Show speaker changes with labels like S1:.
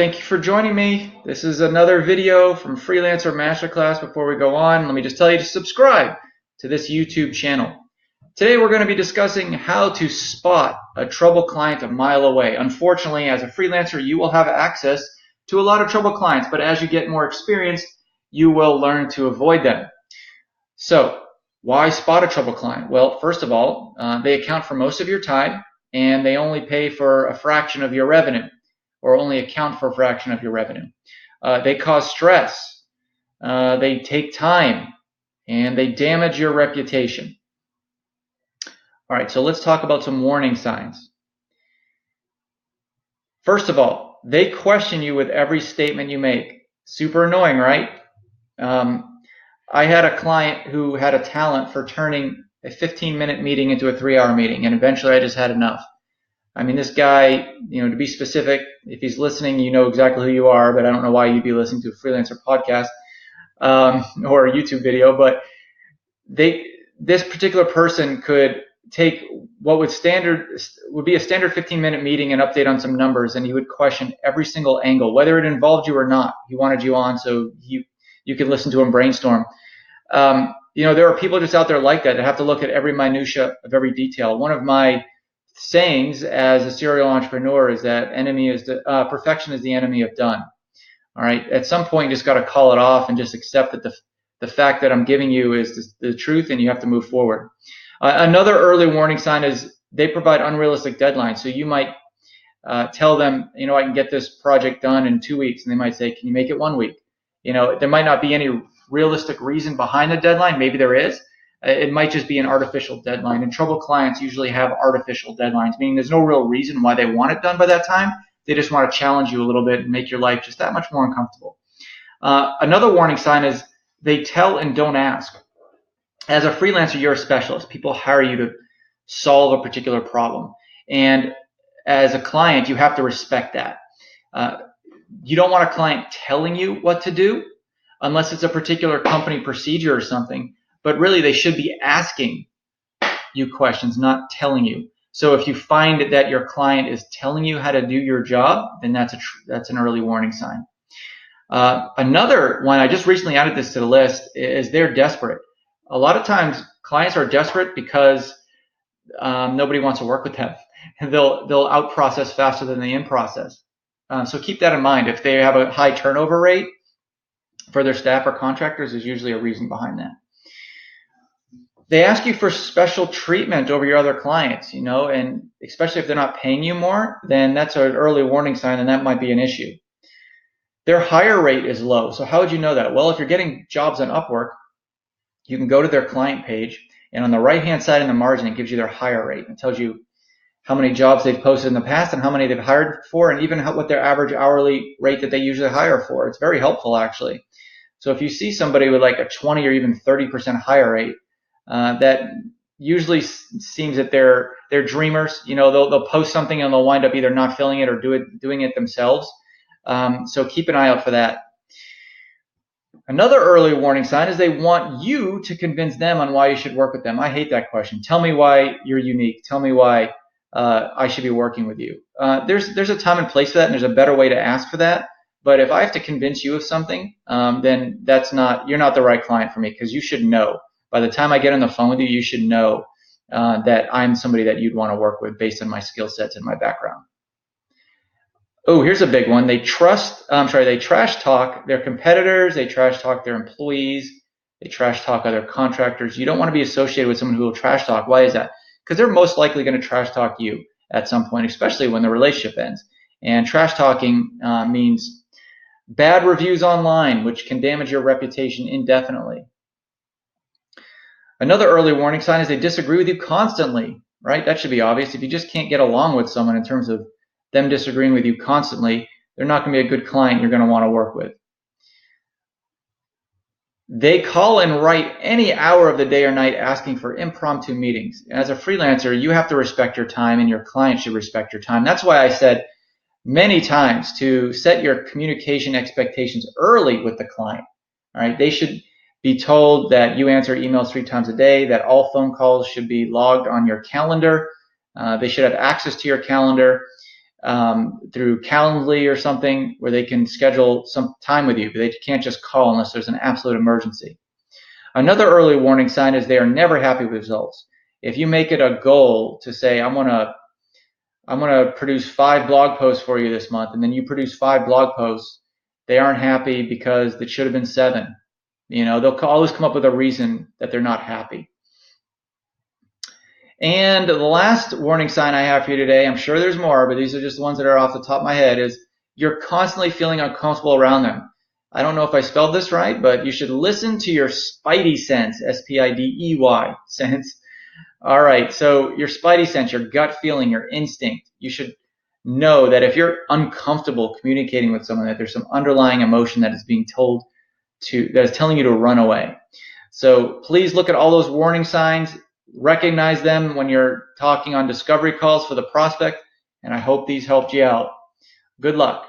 S1: thank you for joining me. This is another video from Freelancer Masterclass. Before we go on, let me just tell you to subscribe to this YouTube channel. Today we're going to be discussing how to spot a trouble client a mile away. Unfortunately, as a freelancer, you will have access to a lot of trouble clients, but as you get more experienced, you will learn to avoid them. So, why spot a trouble client? Well, first of all, they account for most of your time, and they only pay for a fraction of your revenue, or only account for a fraction of your revenue. They cause stress, they take time, and they damage your reputation. All right, so let's talk about some warning signs. First of all, they question you with every statement you make. Super annoying, right? I had a client who had a talent for turning a 15-minute meeting into a 3-hour meeting, and eventually I just had enough. I mean, this guy, to be specific, if he's listening, you know exactly who you are, but I don't know why you'd be listening to a Freelancer podcast or a YouTube video, but this particular person could take what would be a standard 15-minute meeting and update on some numbers, and he would question every single angle, whether it involved you or not. He wanted you on so you could listen to him brainstorm. There are people just out there like that have to look at every minutia of every detail. One of my sayings as a serial entrepreneur is that perfection is the enemy of done. All right. At some point, you just got to call it off and just accept that the fact that I'm giving you is the truth, and you have to move forward. Another early warning sign is they provide unrealistic deadlines. So you might tell them, I can get this project done in 2 weeks, and they might say, can you make it 1 week? There might not be any realistic reason behind the deadline. Maybe there is. It might just be an artificial deadline, and trouble clients usually have artificial deadlines, meaning there's no real reason why they want it done by that time. They just want to challenge you a little bit and make your life just that much more uncomfortable. Another warning sign is they tell and don't ask. As a freelancer, you're a specialist. People hire you to solve a particular problem, and as a client, you have to respect that. You don't want a client telling you what to do unless it's a particular company procedure or something. But really, they should be asking you questions, not telling you. So if you find that your client is telling you how to do your job, then that's an early warning sign. Another one, I just recently added this to the list, is they're desperate. A lot of times, clients are desperate because nobody wants to work with them. They'll out-process faster than they in-process. So keep that in mind. If they have a high turnover rate for their staff or contractors, there's usually a reason behind that. They ask you for special treatment over your other clients, and especially if they're not paying you more, then that's an early warning sign, and that might be an issue. Their hire rate is low. So how would you know that? Well, if you're getting jobs on Upwork, you can go to their client page, and on the right-hand side in the margin, it gives you their hire rate. It tells you how many jobs they've posted in the past and how many they've hired for, and even what their average hourly rate that they usually hire for. It's very helpful, actually. So if you see somebody with like a 20 or even 30% hire rate, that usually seems that they're dreamers. They'll post something and they'll wind up either not filling it or doing it themselves. So keep an eye out for that. Another early warning sign is they want you to convince them on why you should work with them. I hate that question. Tell me why you're unique. Tell me why I should be working with you. There's a time and place for that, and there's a better way to ask for that. But if I have to convince you of something, then you're not the right client for me, because you should know. By the time I get on the phone with you, you should know that I'm somebody that you'd want to work with based on my skill sets and my background. Oh, here's a big one. They trash talk their competitors. They trash talk their employees. They trash talk other contractors. You don't want to be associated with someone who will trash talk. Why is that? Because they're most likely going to trash talk you at some point, especially when the relationship ends. And trash talking means bad reviews online, which can damage your reputation indefinitely. Another early warning sign is they disagree with you constantly, right? That should be obvious. If you just can't get along with someone in terms of them disagreeing with you constantly, they're not going to be a good client you're going to want to work with. They call and write any hour of the day or night asking for impromptu meetings. As a freelancer, you have to respect your time, and your client should respect your time. That's why I said many times to set your communication expectations early with the client. All right, they should be told that you answer emails 3 times a day, that all phone calls should be logged on your calendar. They should have access to your calendar. through Calendly or something where they can schedule some time with you, but they can't just call unless there's an absolute emergency. Another early warning sign is they are never happy with results. If you make it a goal to say, I'm gonna produce 5 blog posts for you this month, and then you produce 5 blog posts, they aren't happy because it should have been 7. They'll always come up with a reason that they're not happy. And the last warning sign I have for you today, I'm sure there's more, but these are just the ones that are off the top of my head, is you're constantly feeling uncomfortable around them. I don't know if I spelled this right, but you should listen to your spidey sense, S-P-I-D-E-Y, sense. All right, so your spidey sense, your gut feeling, your instinct, you should know that if you're uncomfortable communicating with someone, that there's some underlying emotion that is being told that is telling you to run away. So please look at all those warning signs, recognize them when you're talking on discovery calls for the prospect, and I hope these helped you out. Good luck.